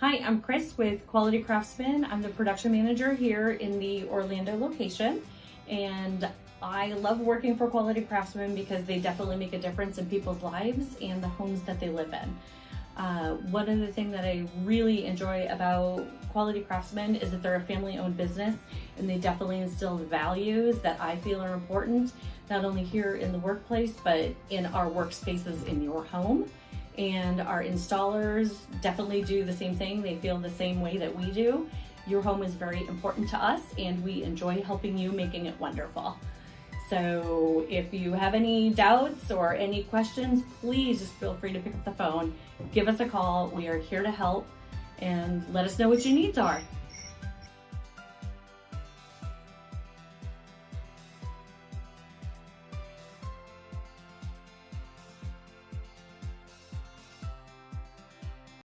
Hi, I'm Chris with Quality Craftsmen. I'm the production manager here in the Orlando location, and I love working for Quality Craftsmen because they definitely make a difference in people's lives and the homes that they live in. One of the things that I really enjoy about Quality Craftsmen is that they're a family-owned business, and they definitely instill values that I feel are important, not only here in the workplace, but in our workspaces in your home. And our installers definitely do the same thing. They feel the same way that we do. Your home is very important to us, and we enjoy helping you, making it wonderful. So if you have any doubts or any questions, please just feel free to pick up the phone, give us a call. We are here to help, and let us know what your needs are.